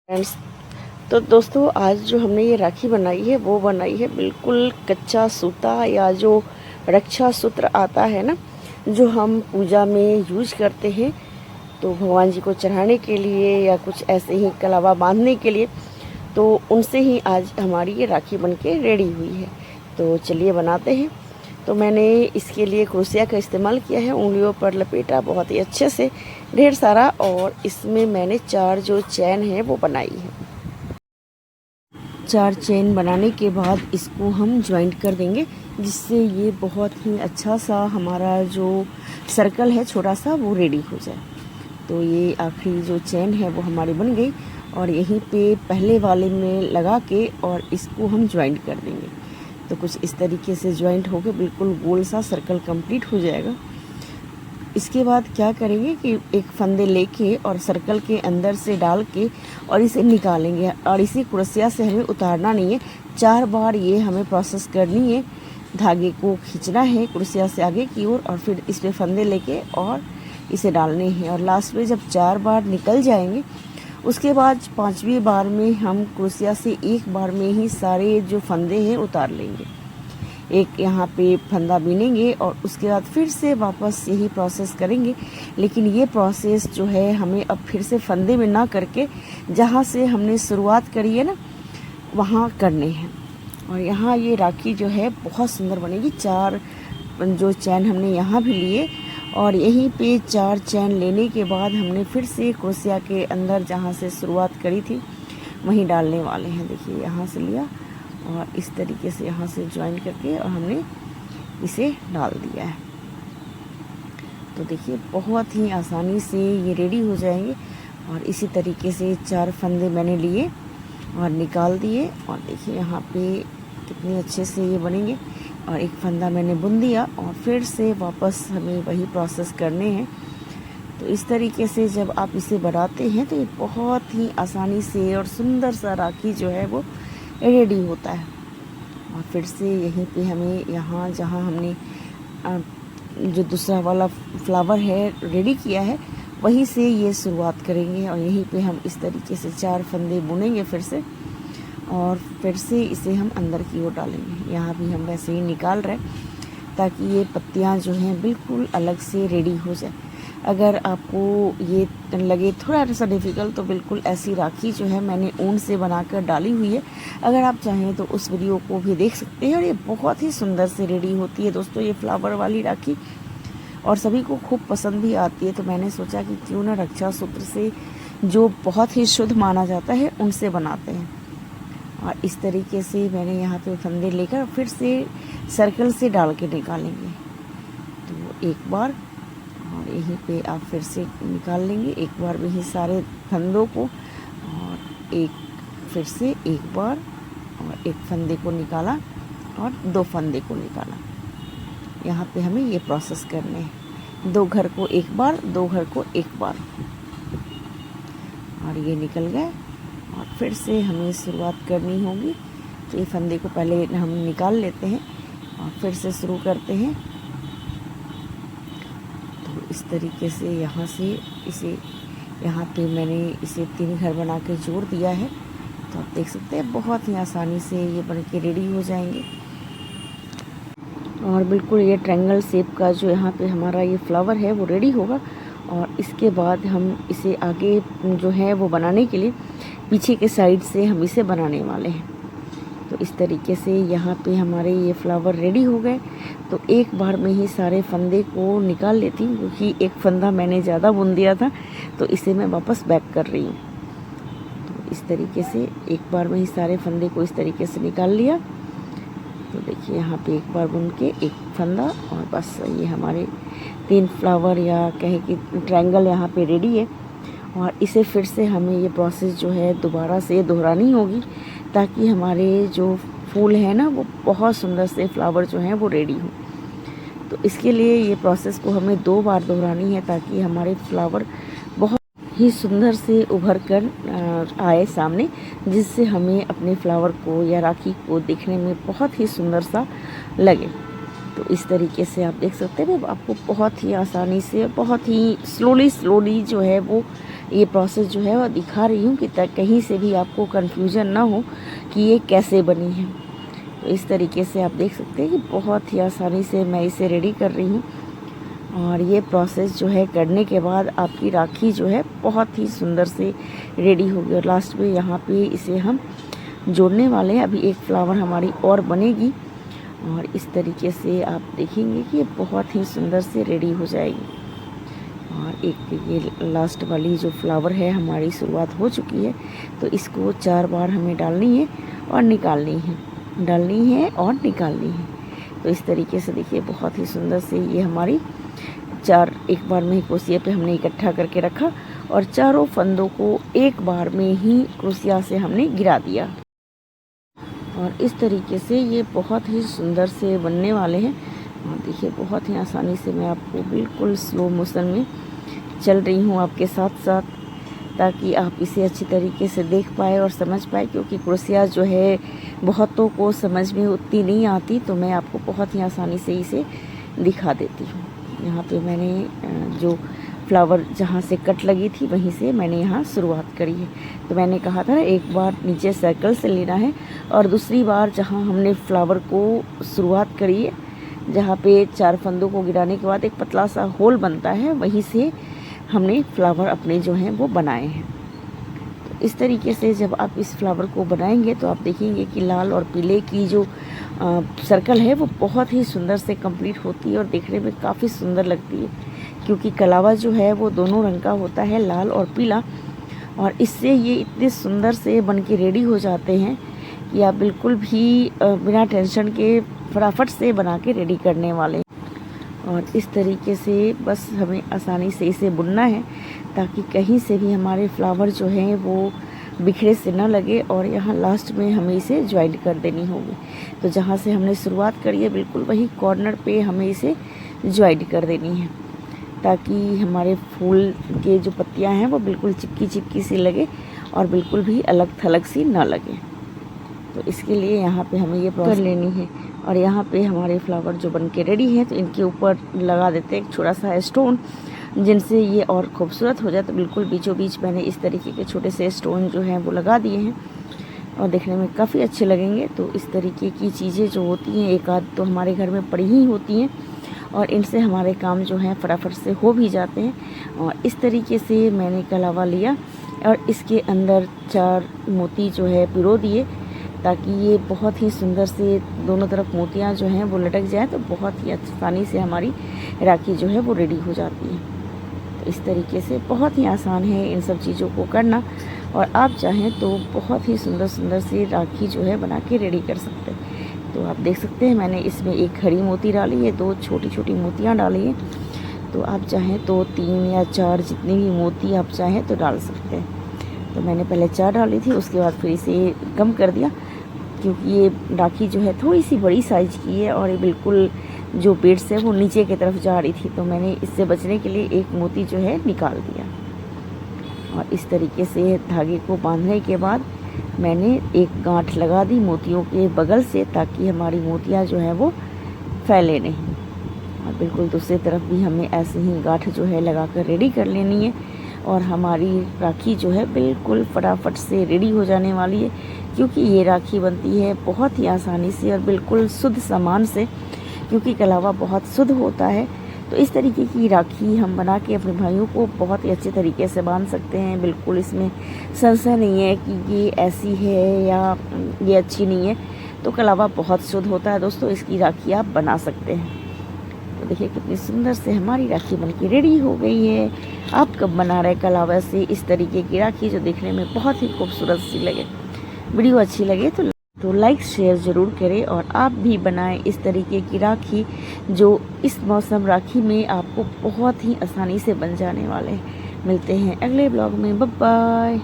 Friends, तो दोस्तों आज जो हमने ये राखी बनाई है वो बनाई है बिल्कुल कच्चा सूता या जो रक्षा सूत्र आता है ना, जो हम पूजा में यूज करते हैं तो भगवान जी को चढ़ाने के लिए या कुछ ऐसे ही कलावा बांधने के लिए, तो उनसे ही आज हमारी ये राखी बनके रेडी हुई है। तो चलिए बनाते हैं। तो मैंने इसके लिए क्रोशिया का इस्तेमाल किया है, उंगलियों पर लपेटा बहुत ही अच्छे से ढेर सारा, और इसमें मैंने 4 जो चैन है वो बनाई है। 4 चेन बनाने के बाद इसको हम ज्वाइंट कर देंगे, जिससे ये बहुत ही अच्छा सा हमारा जो सर्कल है छोटा सा वो रेडी हो जाए। तो ये आखिरी जो चेन है वो हमारी बन गई, और यहीं पे पहले वाले में लगा के और इसको हम ज्वाइंट कर देंगे। तो कुछ इस तरीके से ज्वाइंट होकर बिल्कुल गोल सा सर्कल कंप्लीट हो जाएगा। इसके बाद क्या करेंगे कि एक फंदे लेके और सर्कल के अंदर से डाल के और इसे निकालेंगे, और इसी क्रोशिया से हमें उतारना नहीं है। 4 बार ये हमें प्रोसेस करनी है। धागे को खींचना है क्रोशिया से आगे की ओर, और फिर इस पे फंदे लेके और इसे डालने हैं, और लास्ट में जब 4 बार निकल जाएंगे उसके बाद 5वीं बार में हम क्रोशिया से एक बार में ही सारे जो फंदे हैं उतार लेंगे। एक यहाँ पे फंदा बीनेंगे और उसके बाद फिर से वापस यही प्रोसेस करेंगे, लेकिन ये प्रोसेस जो है हमें अब फिर से फंदे में ना करके जहाँ से हमने शुरुआत करी है ना वहाँ करने हैं। और यहाँ ये राखी जो है बहुत सुंदर बनेगी। 4 जो चैन हमने यहाँ भी लिए, और यहीं पे 4 चैन लेने के बाद हमने फिर से क्रोशिया के अंदर जहाँ से शुरुआत करी थी वहीं डालने वाले हैं। देखिए यहाँ से लिया और इस तरीके से यहाँ से ज्वाइन करके और हमने इसे डाल दिया है। तो देखिए बहुत ही आसानी से ये रेडी हो जाएंगे। और इसी तरीके से 4 फंदे मैंने लिए और निकाल दिए, और देखिए यहाँ पे कितने अच्छे से ये बनेंगे। और एक फंदा मैंने बुन दिया और फिर से वापस हमें वही प्रोसेस करने हैं। तो इस तरीके से जब आप इसे बनाते हैं तो ये बहुत ही आसानी से और सुंदर सा राखी जो है वो रेडी होता है। और फिर से यहीं पे हमें यहाँ जहाँ हमने जो दूसरा वाला फ्लावर है रेडी किया है वहीं से ये शुरुआत करेंगे, और यहीं पे हम इस तरीके से 4 फंदे बुनेंगे फिर से, और फिर से इसे हम अंदर की ओर डालेंगे। यहाँ भी हम वैसे ही निकाल रहे हैं ताकि ये पत्तियाँ जो हैं बिल्कुल अलग से रेडी हो जाए। अगर आपको ये लगे थोड़ा सा डिफ़िकल्ट तो बिल्कुल ऐसी राखी जो है मैंने ऊन से बनाकर डाली हुई है, अगर आप चाहें तो उस वीडियो को भी देख सकते हैं। और ये बहुत ही सुंदर से रेडी होती है दोस्तों ये फ्लावर वाली राखी, और सभी को खूब पसंद भी आती है। तो मैंने सोचा कि क्यों ना रक्षा सूत्र से जो बहुत ही शुद्ध माना जाता है उनसे बनाते हैं। और इस तरीके से मैंने यहाँ पे फंदे लेकर फिर से सर्कल से डाल के निकालेंगे। तो एक बार और यहीं पे आप फिर से निकाल लेंगे, एक बार में ही सारे फंदों को, और एक फिर से एक बार और एक फंदे को निकाला और 2 फंदे को निकाला। यहाँ पे हमें ये प्रोसेस करने हैं। 2 घर को एक बार, 2 घर को एक बार, और ये निकल गए। और फिर से हमें शुरुआत करनी होगी। तो ये फंदे को पहले हम निकाल लेते हैं और फिर से शुरू करते हैं। तो इस तरीके से यहाँ से इसे यहाँ पे मैंने इसे 3 घर बना के जोड़ दिया है। तो आप देख सकते हैं बहुत ही आसानी से ये बन के रेडी हो जाएंगे। और बिल्कुल ये ट्रायंगल शेप का जो यहाँ पे हमारा ये फ्लावर है वो रेडी होगा। और इसके बाद हम इसे आगे जो है वो बनाने के लिए पीछे के साइड से हम इसे बनाने वाले हैं। तो इस तरीके से यहाँ पे हमारे ये फ्लावर रेडी हो गए। तो एक बार में ही सारे फंदे को निकाल लेती हूँ, क्योंकि एक फंदा मैंने ज़्यादा बुन दिया था तो इसे मैं वापस बैक कर रही हूँ। तो इस तरीके से एक बार में ही सारे फंदे को इस तरीके से निकाल लिया। तो देखिए यहाँ पे एक बार बुन के एक फंदा, और बस ये हमारे 3 फ्लावर या कहे कि ट्रायंगल यहाँ पे रेडी है। और इसे फिर से हमें ये प्रोसेस जो है दोबारा से दोहरानी होगी, ताकि हमारे जो फूल हैं ना वो बहुत सुंदर से फ्लावर जो हैं वो रेडी हो। तो इसके लिए ये प्रोसेस को हमें 2 बार दोहरानी है, ताकि हमारे फ्लावर बहुत ही सुंदर से उभर कर आए सामने, जिससे हमें अपने फ्लावर को या राखी को देखने में बहुत ही सुंदर सा लगे। तो इस तरीके से आप देख सकते हैं आपको बहुत ही आसानी से बहुत ही स्लोली जो है वो ये प्रोसेस जो है वो दिखा रही हूँ कि कहीं से भी आपको कन्फ्यूज़न ना हो कि ये कैसे बनी है। तो इस तरीके से आप देख सकते हैं कि बहुत ही आसानी से मैं इसे रेडी कर रही हूँ। और ये प्रोसेस जो है करने के बाद आपकी राखी जो है बहुत ही सुंदर से रेडी होगी। और लास्ट में यहाँ पे इसे हम जोड़ने वाले हैं। अभी एक फ्लावर हमारी और बनेगी और इस तरीके से आप देखेंगे कि ये बहुत ही सुंदर से रेडी हो जाएगी। और एक ये लास्ट वाली जो फ्लावर है हमारी शुरुआत हो चुकी है, तो इसको 4 बार हमें डालनी है और निकालनी है, डालनी है और निकालनी है। तो इस तरीके से देखिए बहुत ही सुंदर से ये हमारी 4 एक बार में ही क्रोशिया पे हमने इकट्ठा करके रखा और चारों फंदों को एक बार में ही क्रोशिया से हमने गिरा दिया। और इस तरीके से ये बहुत ही सुंदर से बनने वाले हैं। और देखिए बहुत ही आसानी से मैं आपको बिल्कुल स्लो मोशन में चल रही हूँ आपके साथ साथ, ताकि आप इसे अच्छी तरीके से देख पाए और समझ पाए, क्योंकि क्रोशिया जो है बहुतों को समझ में उतनी नहीं आती, तो मैं आपको बहुत ही आसानी से इसे दिखा देती हूँ। यहाँ पे मैंने जो फ्लावर जहाँ से कट लगी थी वहीं से मैंने यहाँ शुरुआत करी है। तो मैंने कहा था एक बार नीचे सर्कल से लेना है और दूसरी बार जहाँ हमने फ्लावर को शुरुआत करी है, जहाँ पे 4 फंदों को गिराने के बाद एक पतला सा होल बनता है, वहीं से हमने फ्लावर अपने जो हैं वो बनाए हैं। तो इस तरीके से जब आप इस फ्लावर को बनाएंगे तो आप देखेंगे कि लाल और पीले की जो सर्कल है वो बहुत ही सुंदर से कंप्लीट होती है और देखने में काफ़ी सुंदर लगती है, क्योंकि कलावा जो है वो दोनों रंग का होता है, लाल और पीला। और इससे ये इतने सुंदर से बन के रेडी हो जाते हैं कि आप बिल्कुल भी बिना टेंशन के फटाफट से बना के रेडी करने वाले। और इस तरीके से बस हमें आसानी से इसे बुनना है, ताकि कहीं से भी हमारे फ्लावर जो हैं वो बिखरे से न लगे। और यहाँ लास्ट में हमें इसे ज्वाइंट कर देनी होगी। तो जहाँ से हमने शुरुआत करी है बिल्कुल वही कॉर्नर पे हमें इसे ज्वाइंट कर देनी है, ताकि हमारे फूल के जो पत्तियाँ हैं वो बिल्कुल चिपकी चिपकी सी लगे और बिल्कुल भी अलग थलग सी ना लगे। तो इसके लिए यहाँ पे हमें ये प्रोसेस कर लेनी है। और यहाँ पे हमारे फ्लावर जो बन के रेडी हैं, तो इनके ऊपर लगा देते हैं एक छोटा सा स्टोन, जिनसे ये और खूबसूरत हो जाए। तो बिल्कुल बीचों बीच मैंने इस तरीके के छोटे से स्टोन जो हैं वो लगा दिए हैं और देखने में काफ़ी अच्छे लगेंगे। तो इस तरीके की चीज़ें जो होती हैं एक आध तो हमारे घर में पड़ी ही होती हैं और इनसे हमारे काम जो हैं फटाफट से हो भी जाते हैं। और इस तरीके से मैंने कलावा लिया और इसके अंदर 4 मोती जो है पिरो दिए, ताकि ये बहुत ही सुंदर से दोनों तरफ मोतियाँ जो हैं वो लटक जाए, तो बहुत ही आसानी से हमारी राखी जो है वो रेडी हो जाती है। तो इस तरीके से बहुत ही आसान है इन सब चीज़ों को करना, और आप चाहें तो बहुत ही सुंदर सुंदर से राखी जो है बना के रेडी कर सकते हैं। तो आप देख सकते हैं मैंने इसमें एक खड़ी मोती डाली है, 2 छोटी छोटी मोतियाँ डाली हैं। तो आप चाहें तो 3 या 4 जितनी भी मोती आप चाहें तो डाल सकते हैं। तो मैंने पहले 4 डाली थी, उसके बाद फिर इसे कम कर दिया, क्योंकि ये राखी जो है थोड़ी सी बड़ी साइज़ की है और ये बिल्कुल जो बेड्स है वो नीचे की तरफ जा रही थी। तो मैंने इससे बचने के लिए एक मोती जो है निकाल दिया। और इस तरीके से धागे को बांधने के बाद मैंने एक गांठ लगा दी मोतियों के बगल से, ताकि हमारी मोतियाँ जो हैं वो फैले नहीं। और बिल्कुल दूसरी तरफ भी हमें ऐसे ही गांठ जो है लगा कर रेडी कर लेनी है। और हमारी राखी जो है बिल्कुल फटाफट से रेडी हो जाने वाली है, क्योंकि ये राखी बनती है बहुत ही आसानी से और बिल्कुल शुद्ध सामान से, क्योंकि कलावा बहुत शुद्ध होता है। तो इस तरीके की राखी हम बना के अपने भाइयों को बहुत ही अच्छे तरीके से बांध सकते हैं। बिल्कुल इसमें संशय नहीं है कि ये ऐसी है या ये अच्छी नहीं है। तो कलावा बहुत शुद्ध होता है दोस्तों, इसकी राखी आप बना सकते हैं। तो देखिए कितनी सुंदर से हमारी राखी बनके रेडी हो गई है। आप कब बना रहे कलावा से इस तरीके की राखी जो देखने में बहुत ही खूबसूरत सी लगे। वीडियो अच्छी लगे तो लाइक शेयर ज़रूर करें और आप भी बनाएं इस तरीके की राखी, जो इस मौसम राखी में आपको बहुत ही आसानी से बन जाने वाले हैं। मिलते हैं अगले ब्लॉग में, बाय बाय।